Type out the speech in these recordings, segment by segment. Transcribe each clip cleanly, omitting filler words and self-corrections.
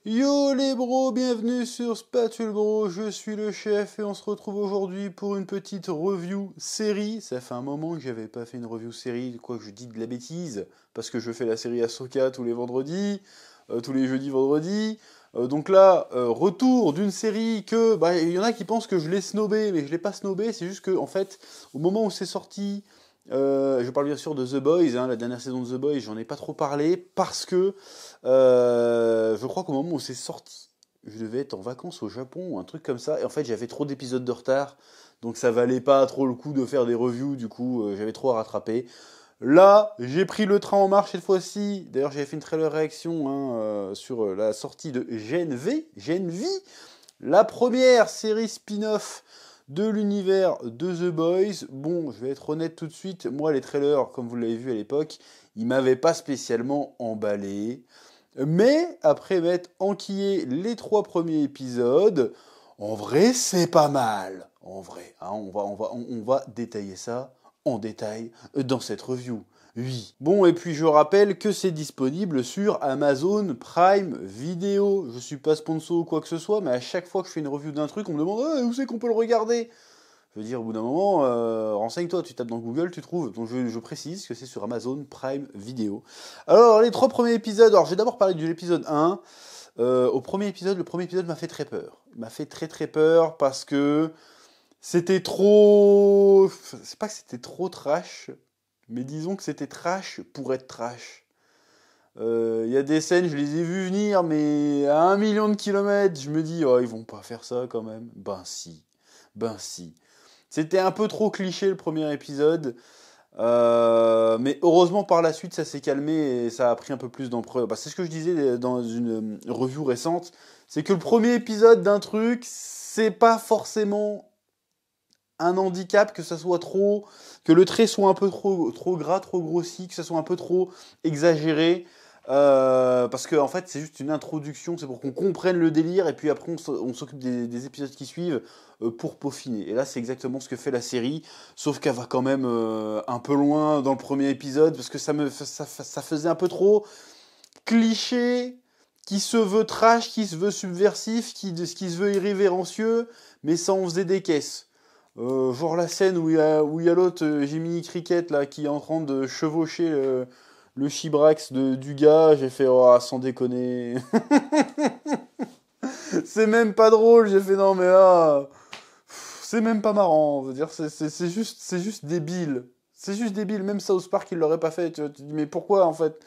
Yo les bros, bienvenue sur Spatule Bro, je suis le chef et on se retrouve aujourd'hui pour une petite review série. Ça fait un moment que j'avais pas fait une review série, quoi que je dis de la bêtise, parce que je fais la série Ahsoka tous les vendredis, tous les jeudis vendredis. Donc là, retour d'une série que, il y en a qui pensent que je l'ai snobé, mais je l'ai pas snobé, c'est juste que, en fait, au moment où c'est sorti, je parle bien sûr de The Boys, hein, la dernière saison de The Boys, j'en ai pas trop parlé, parce que je crois qu'au moment où c'est sorti, je devais être en vacances au Japon ou un truc comme ça. Et en fait, j'avais trop d'épisodes de retard. Donc ça valait pas trop le coup de faire des reviews. Du coup, j'avais trop à rattraper. Là, j'ai pris le train en marche cette fois-ci. D'ailleurs, j'avais fait une trailer réaction sur la sortie de Gen V, la première série spin-off de l'univers de The Boys. Bon, je vais être honnête tout de suite. Moi, les trailers, comme vous l'avez vu à l'époque, ils m'avaient pas spécialement emballé. Mais après m'être enquillé les 3 premiers épisodes, en vrai, c'est pas mal. En vrai, hein, on va détailler ça en détail dans cette review. Oui. Bon, et puis je rappelle que c'est disponible sur Amazon Prime Video. Je suis pas sponsor ou quoi que ce soit, mais à chaque fois que je fais une review d'un truc, on me demande où c'est qu'on peut le regarder. Je veux dire, au bout d'un moment, renseigne-toi, tu tapes dans Google, tu trouves. Donc je précise que c'est sur Amazon Prime Video. Alors, les 3 premiers épisodes, alors j'ai d'abord parlé de l'épisode 1. Au premier épisode, le premier épisode m'a fait très peur. Il m'a fait très très peur parce que c'était trop... C'est pas que c'était trop trash, mais disons que c'était trash pour être trash. Il y a des scènes, je les ai vues venir, mais à 1 million de kilomètres, je me dis, oh, ils vont pas faire ça quand même. Ben si, ben si. C'était un peu trop cliché le premier épisode, mais heureusement par la suite ça s'est calmé et ça a pris un peu plus d'ampleur. C'est ce que je disais dans une review récente, c'est que le premier épisode d'un truc, c'est pas forcément un handicap que ça soit trop, que le trait soit un peu trop gras, trop grossi, que ça soit un peu trop exagéré. Parce que en fait c'est juste une introduction, c'est pour qu'on comprenne le délire et puis après on s'occupe des épisodes qui suivent pour peaufiner. Et là c'est exactement ce que fait la série, sauf qu'elle va quand même un peu loin dans le premier épisode parce que ça faisait un peu trop cliché, qui se veut trash, qui se veut subversif, qui se veut irrévérencieux, mais ça en faisait des caisses. Genre la scène où il y a l'autre Jiminy Cricket là, qui est en train de chevaucher le chibrax du gars, j'ai fait oh, sans déconner. C'est même pas drôle, j'ai fait non mais là, c'est même pas marrant, je veux dire, c'est juste débile. C'est juste débile, même South Park il l'aurait pas fait, tu vois, tu te dis mais pourquoi en fait?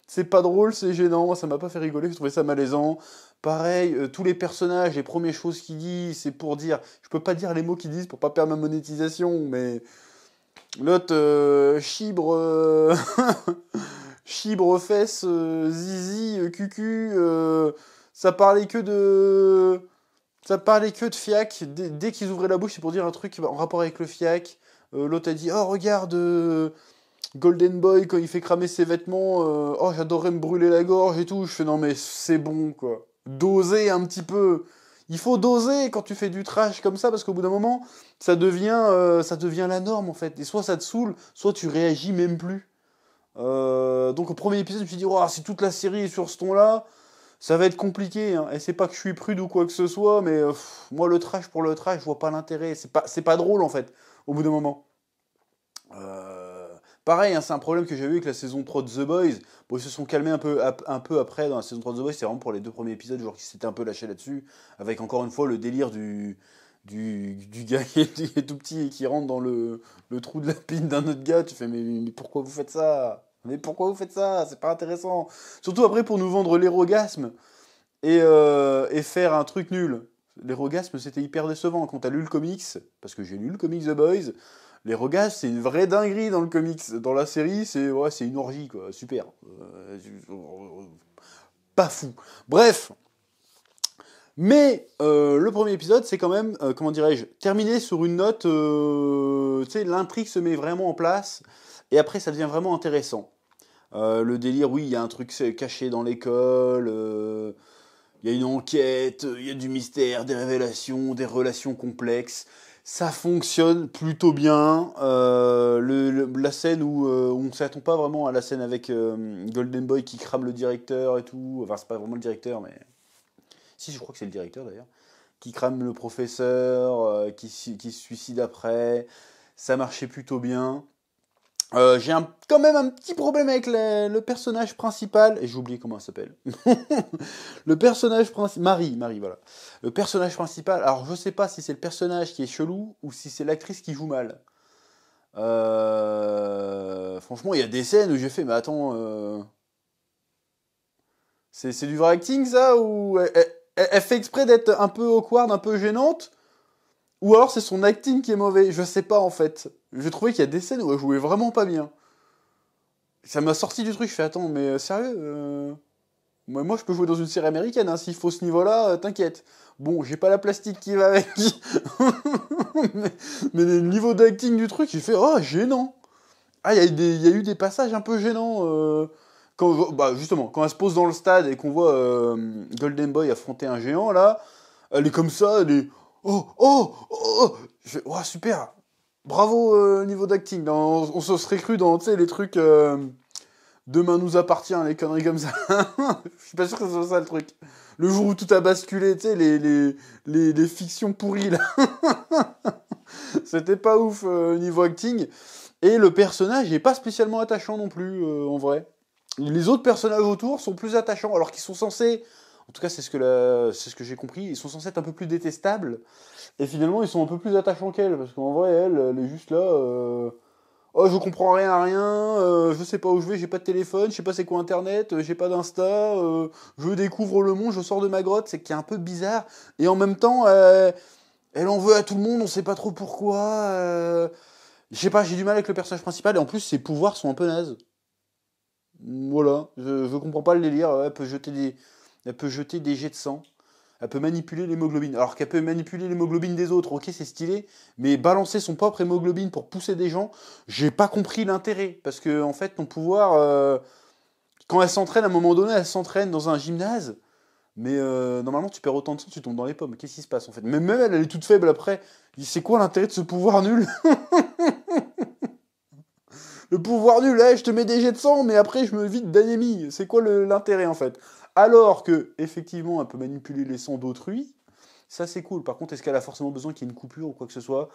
C'est pas drôle, c'est gênant, moi ça m'a pas fait rigoler, je trouvais ça malaisant. Pareil, tous les personnages, les premières choses qu'ils disent, c'est pour dire, je peux pas dire les mots qu'ils disent pour pas perdre ma monétisation, mais l'autre, chibre, chibre, fesses, zizi, cucu, ça parlait que de... Ça parlait que de FIAC. Dès qu'ils ouvraient la bouche, c'est pour dire un truc en rapport avec le FIAC. L'autre a dit oh, regarde, Golden Boy, quand il fait cramer ses vêtements, oh, j'adorerais me brûler la gorge et tout. Je fais non, mais c'est bon, quoi. Doser un petit peu. Il faut doser quand tu fais du trash comme ça, parce qu'au bout d'un moment, ça devient la norme, en fait. Et soit ça te saoule, soit tu réagis même plus. Donc au premier épisode, je me suis dit, oh, si toute la série est sur ce ton-là, ça va être compliqué, hein. Et c'est pas que je suis prude ou quoi que ce soit, mais moi le trash pour le trash, je vois pas l'intérêt. C'est pas drôle en fait, au bout d'un moment. Pareil, hein, c'est un problème que j'ai eu avec la saison 3 de The Boys. Bon, ils se sont calmés un peu après dans la saison 3 de The Boys. C'est vraiment pour les 2 premiers épisodes, genre qui s'étaient un peu lâchés là-dessus. Avec encore une fois le délire du gars qui est tout petit et qui rentre dans le trou de la pine d'un autre gars. Tu fais, mais pourquoi vous faites ça? Mais pourquoi vous faites ça? C'est pas intéressant. Surtout après pour nous vendre l'érogasme et faire un truc nul. L'érogasme, c'était hyper décevant. Quand t'as lu le comics, parce que j'ai lu le comics The Boys, l'érogasme, c'est une vraie dinguerie dans le comics. Dans la série, c'est une orgie, quoi. Super. Pas fou. Bref. Mais le premier épisode, c'est quand même, comment dirais-je, terminé sur une note, tu sais, l'intrigue se met vraiment en place, et après ça devient vraiment intéressant. Le délire, oui, il y a un truc caché dans l'école, il y a une enquête, il y a du mystère, des révélations, des relations complexes. Ça fonctionne plutôt bien. La scène où on ne s'attend pas vraiment à la scène avec Golden Boy qui crame le directeur et tout. Enfin, c'est pas vraiment le directeur, mais Si, je crois que c'est le directeur d'ailleurs. Qui crame le professeur, qui se suicide après. Ça marchait plutôt bien. J'ai quand même un petit problème avec le personnage principal, et j'ai oublié comment elle s'appelle. Le personnage principal, Marie, voilà. Le personnage principal, alors je sais pas si c'est le personnage qui est chelou ou si c'est l'actrice qui joue mal. Franchement, il y a des scènes où j'ai fait, mais attends, c'est du vrai acting ça ou elle fait exprès d'être un peu awkward, un peu gênante? Ou alors c'est son acting qui est mauvais? Je sais pas en fait. J'ai trouvé qu'il y a des scènes où elle jouait vraiment pas bien. Ça m'a sorti du truc, je fais attends, mais sérieux moi je peux jouer dans une série américaine, hein, s'il faut ce niveau-là, t'inquiète. Bon, j'ai pas la plastique qui va avec. mais, mais le niveau d'acting du truc, il fait oh gênant. Ah, il y a eu des passages un peu gênants. Quand, bah, justement, quand elle se pose dans le stade et qu'on voit Golden Boy affronter un géant, là, elle est comme ça, elle est oh, oh, oh, oh. Je fais, oh, super. Bravo niveau d'acting. On se serait cru dans, tu sais, les trucs Demain nous appartient, les conneries comme ça. Je suis pas sûr que ce soit ça le truc. Le jour où tout a basculé, tu sais, les fictions pourries, là. C'était pas ouf niveau acting. Et le personnage est pas spécialement attachant non plus, en vrai. Les autres personnages autour sont plus attachants, alors qu'ils sont censés, en tout cas c'est ce que j'ai compris, ils sont censés être un peu plus détestables. Et finalement ils sont un peu plus attachants qu'elle, parce qu'en vrai elle est juste là. Oh, je comprends rien à rien, je sais pas où je vais, j'ai pas de téléphone, je sais pas c'est quoi internet, j'ai pas d'insta, je découvre le monde, je sors de ma grotte, c'est qui est un peu bizarre. Et en même temps, elle en veut à tout le monde, on sait pas trop pourquoi. Je sais pas, j'ai du mal avec le personnage principal, et en plus ses pouvoirs sont un peu nazes. Voilà, je comprends pas le délire, elle peut jeter des jets de sang. Elle peut manipuler l'hémoglobine. Alors qu'elle peut manipuler l'hémoglobine des autres, ok, c'est stylé, mais balancer son propre hémoglobine pour pousser des gens, j'ai pas compris l'intérêt. Parce que, en fait, ton pouvoir, quand elle s'entraîne, à un moment donné, elle s'entraîne dans un gymnase, mais normalement, tu perds autant de sang, tu tombes dans les pommes. Qu'est-ce qui se passe, en fait? Même elle, elle est toute faible après. C'est quoi l'intérêt de ce pouvoir nul? Le pouvoir nul, je te mets des jets de sang, mais après, je me vide d'anémie. C'est quoi l'intérêt, en fait? Alors que, effectivement, elle peut manipuler les sangs d'autrui. Ça, c'est cool. Par contre, est-ce qu'elle a forcément besoin qu'il y ait une coupure ou quoi que ce soit?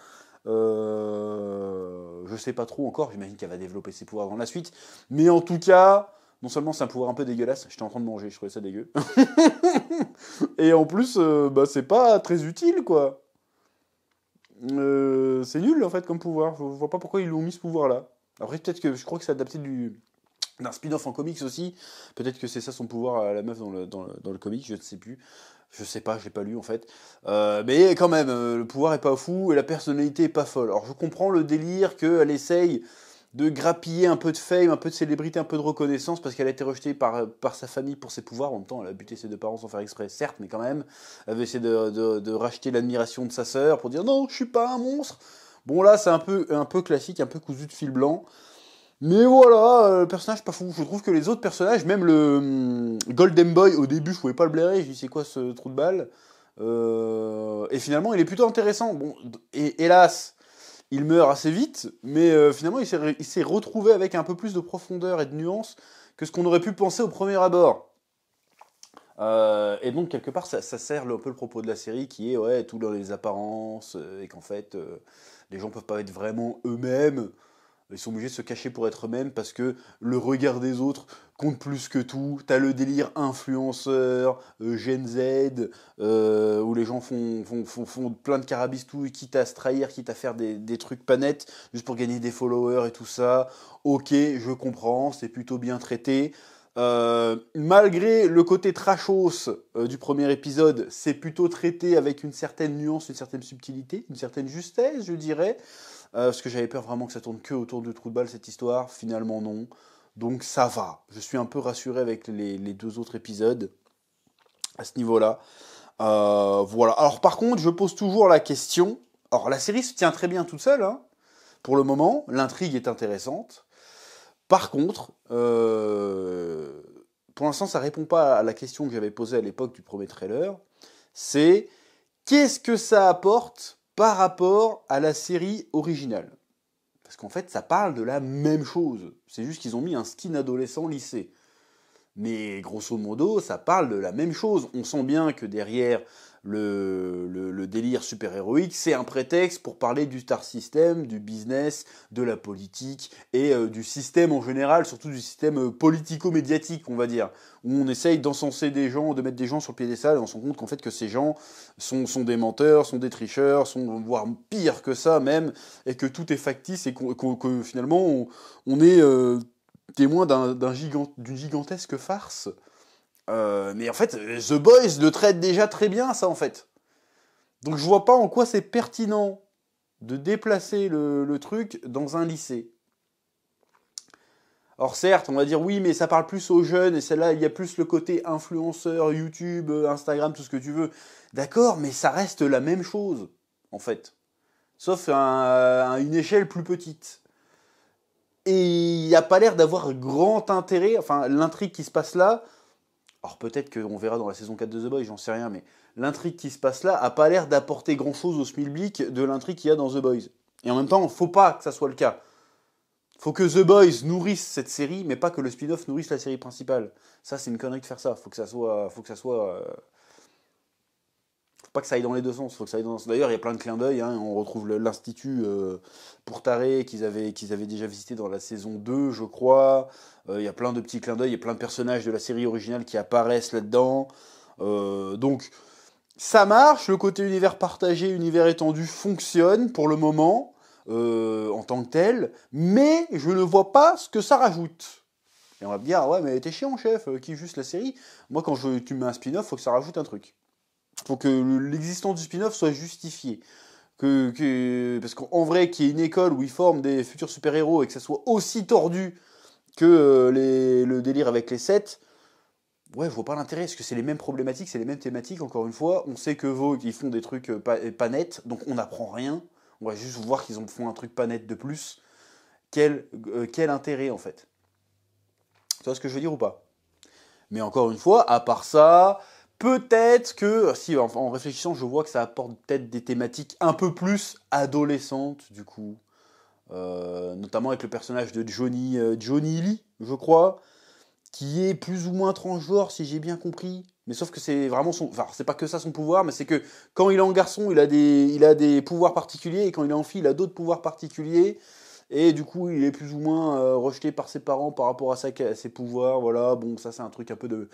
Je sais pas trop encore. J'imagine qu'elle va développer ses pouvoirs dans la suite. Mais en tout cas, non seulement c'est un pouvoir un peu dégueulasse, j'étais en train de manger, je trouvais ça dégueu. Et en plus, bah, c'est pas très utile, quoi. C'est nul, en fait, comme pouvoir. Je vois pas pourquoi ils lui ont mis ce pouvoir-là. Après, peut-être que je crois que c'est adapté d'un spin-off en comics aussi. Peut-être que c'est ça son pouvoir à la meuf dans le comic, je ne sais plus. Je sais pas, je l'ai pas lu en fait. Mais quand même, le pouvoir est pas fou et la personnalité est pas folle. Alors je comprends le délire qu'elle essaye de grappiller un peu de fame, un peu de célébrité, un peu de reconnaissance parce qu'elle a été rejetée par sa famille pour ses pouvoirs. En même temps, elle a buté ses deux parents sans faire exprès, certes, mais quand même. Elle veut essayer de racheter l'admiration de sa sœur pour dire non, je suis pas un monstre. Bon là, c'est un peu classique, un peu cousu de fil blanc. Mais voilà, le personnage pas fou. Je trouve que les autres personnages, même le Golden Boy, au début, je pouvais pas le blairer. Je dis, c'est quoi ce trou de balle? Et finalement, il est plutôt intéressant. Bon, et hélas, il meurt assez vite, mais finalement, il s'est retrouvé avec un peu plus de profondeur et de nuance que ce qu'on aurait pu penser au premier abord. Et donc, quelque part, ça sert un peu le propos de la série qui est, ouais, tout dans les apparences, et qu'en fait, les gens peuvent pas être vraiment eux-mêmes. Ils sont obligés de se cacher pour être eux-mêmes parce que le regard des autres compte plus que tout. T'as le délire influenceur, Gen Z, où les gens font plein de carabistouilles, quitte à se trahir, quitte à faire des trucs pas nets, juste pour gagner des followers et tout ça. Ok, je comprends, c'est plutôt bien traité. Malgré le côté trashos du premier épisode, c'est plutôt traité avec une certaine nuance, une certaine subtilité, une certaine justesse, je dirais. Parce que j'avais peur vraiment que ça tourne que autour du trou de balle cette histoire. Finalement, non. Donc ça va. Je suis un peu rassuré avec les deux autres épisodes à ce niveau-là. Voilà. Alors par contre, je pose toujours la question. Alors la série se tient très bien toute seule, hein, pour le moment. L'intrigue est intéressante. Par contre, pour l'instant, ça répond pas à la question que j'avais posée à l'époque du premier trailer. C'est qu'est-ce que ça apporte par rapport à la série originale? Parce qu'en fait, ça parle de la même chose. C'est juste qu'ils ont mis un skin adolescent lycée. Mais grosso modo, ça parle de la même chose. On sent bien que derrière le délire super-héroïque, c'est un prétexte pour parler du star system, du business, de la politique et du système en général, surtout du système politico-médiatique, on va dire, où on essaye d'encenser des gens, de mettre des gens sur le piédestal et on se rend compte qu'en fait que ces gens sont des menteurs, sont des tricheurs, sont voire pire que ça même, et que tout est factice et que finalement on est témoin d'une gigantesque farce. Mais en fait, The Boys le traite déjà très bien, ça, en fait. Donc je vois pas en quoi c'est pertinent de déplacer le truc dans un lycée. Alors certes, on va dire oui, mais ça parle plus aux jeunes, et celle-là, il y a plus le côté influenceur, YouTube, Instagram, tout ce que tu veux. D'accord, mais ça reste la même chose, en fait. Sauf à une échelle plus petite. Et il n'y a pas l'air d'avoir grand intérêt, enfin, l'intrigue qui se passe là, alors peut-être qu'on verra dans la saison 4 de The Boys, j'en sais rien, mais l'intrigue qui se passe là a pas l'air d'apporter grand-chose au schmilblick de l'intrigue qu'il y a dans The Boys. Et en même temps, faut pas que ça soit le cas. Faut que The Boys nourrisse cette série, mais pas que le spin-off nourrisse la série principale. Ça, c'est une connerie de faire ça. Faut pas que ça aille dans les deux sens. Faut que ça aille dans... D'ailleurs, il y a plein de clins d'œil. Hein. On retrouve l'Institut pour tarés qu'ils avaient déjà visité dans la saison 2, je crois. Il y a plein de petits clins d'œil. Il y a plein de personnages de la série originale qui apparaissent là-dedans. Donc, ça marche. Le côté univers partagé, univers étendu fonctionne pour le moment en tant que tel. Mais je ne vois pas ce que ça rajoute. Et on va me dire, ouais, mais t'es chiant, chef, qui juste la série. Moi, quand tu mets un spin-off, faut que ça rajoute un truc. Faut que l'existence du spin-off soit justifiée. Parce qu'en vrai, qu'il y ait une école où ils forment des futurs super-héros et que ça soit aussi tordu que le délire avec les 7, ouais, je vois pas l'intérêt, parce que c'est les mêmes problématiques, c'est les mêmes thématiques, encore une fois. On sait que Vogue, ils font des trucs pas nets, donc on n'apprend rien. On va juste voir qu'ils font un truc pas net de plus. Quel intérêt, en fait? Tu vois ce que je veux dire ou pas? Mais encore une fois, à part ça... Peut-être que, si en réfléchissant, je vois que ça apporte peut-être des thématiques un peu plus adolescentes, du coup. Notamment avec le personnage de Johnny Lee, je crois, qui est plus ou moins transgenre, si j'ai bien compris. Mais sauf que c'est vraiment son... Enfin, c'est pas que ça son pouvoir, mais c'est que quand il est en garçon, il a des pouvoirs particuliers, et quand il est en fille, il a d'autres pouvoirs particuliers. Et du coup, il est plus ou moins rejeté par ses parents par rapport à ses pouvoirs. Voilà, bon, ça c'est un truc un peu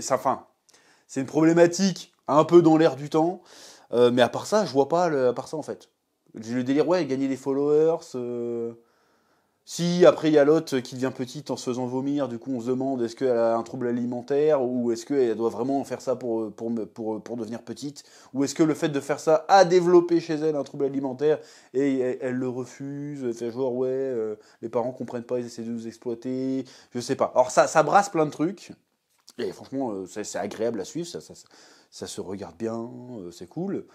enfin, c'est une problématique un peu dans l'air du temps. Mais à part ça, je vois pas à part ça en fait. Le délire, ouais, gagner des followers. Si après il y a l'autre qui devient petite en se faisant vomir, du coup on se demande est-ce qu'elle a un trouble alimentaire ou est-ce qu'elle doit vraiment faire ça pour devenir petite, ou est-ce que le fait de faire ça a développé chez elle un trouble alimentaire et elle le refuse, elle fait genre ouais, les parents comprennent pas, ils essaient de nous exploiter, je sais pas. Alors ça brasse plein de trucs et franchement c'est agréable à suivre, ça se regarde bien, c'est cool.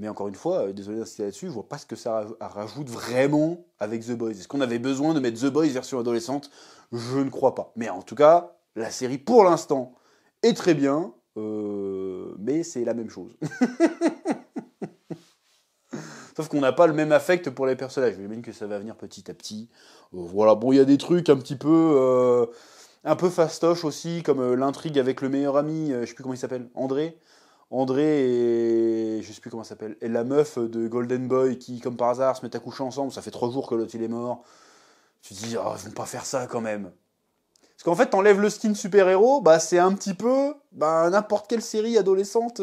Mais encore une fois, désolé d'insister là-dessus, je vois pas ce que ça rajoute vraiment avec The Boys. Est-ce qu'on avait besoin de mettre The Boys version adolescente? Je ne crois pas. Mais en tout cas, la série pour l'instant est très bien, mais c'est la même chose. Sauf qu'on n'a pas le même affect pour les personnages. J'imagine que ça va venir petit à petit. Voilà, bon, il y a des trucs un peu fastoche aussi, comme l'intrigue avec le meilleur ami, je sais plus comment il s'appelle, André et je sais plus comment ça s'appelle, et la meuf de Golden Boy qui, comme par hasard, se mettent à coucher ensemble, ça fait 3 jours que l'autre il est mort. Tu te dis, oh, ils vont pas faire ça quand même. Parce qu'en fait, t'enlèves le skin super-héros, bah c'est un petit peu n'importe quelle série adolescente,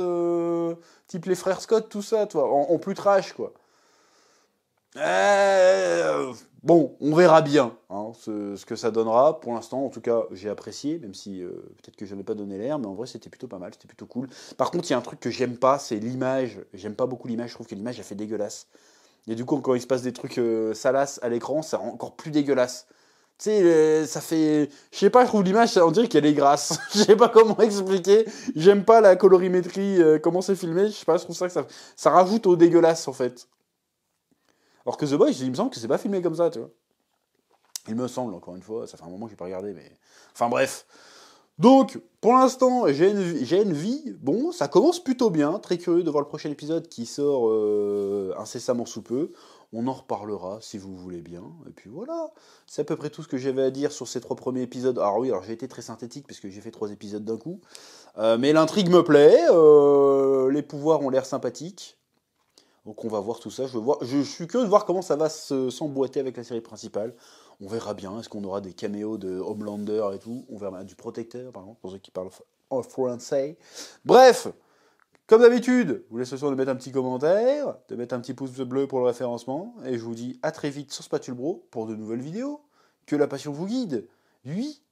type les frères Scott, tout ça, toi, en plus trash, quoi. Bon, on verra bien hein, ce que ça donnera. Pour l'instant, en tout cas, j'ai apprécié, même si peut-être que je n'ai pas donné l'air, mais en vrai, c'était plutôt pas mal, c'était plutôt cool. Par contre, il y a un truc que j'aime pas, c'est l'image. J'aime pas beaucoup l'image, je trouve que l'image, elle fait dégueulasse. Et du coup, quand il se passe des trucs salaces à l'écran, ça rend encore plus dégueulasse. Tu sais, ça fait... Je sais pas, je trouve l'image, on dirait qu'elle est grasse. Je sais pas comment expliquer. J'aime pas la colorimétrie, comment c'est filmé. Je sais pas, je trouve ça que ça rajoute au dégueulasse, en fait. Alors que The Boys, il me semble que c'est pas filmé comme ça, tu vois. Il me semble, encore une fois, ça fait un moment que j'ai pas regardé, mais... Enfin bref. Donc, pour l'instant, j'ai une vie. Bon, ça commence plutôt bien. Très curieux de voir le prochain épisode qui sort incessamment sous peu. On en reparlera si vous voulez bien. Et puis voilà, c'est à peu près tout ce que j'avais à dire sur ces 3 premiers épisodes. Alors oui, alors j'ai été très synthétique parce que j'ai fait 3 épisodes d'un coup. Mais l'intrigue me plaît, les pouvoirs ont l'air sympathiques. Donc on va voir tout ça. Je suis curieux de voir comment ça va s'emboîter avec la série principale. On verra bien. Est-ce qu'on aura des caméos de Homelander et tout? On verra du Protecteur, par exemple, pour ceux qui parlent en français. Bref, comme d'habitude, je vous laisse le soin de mettre un petit commentaire, de mettre un petit pouce bleu pour le référencement. Et je vous dis à très vite sur Spatule Bro pour de nouvelles vidéos. Que la passion vous guide. Oui.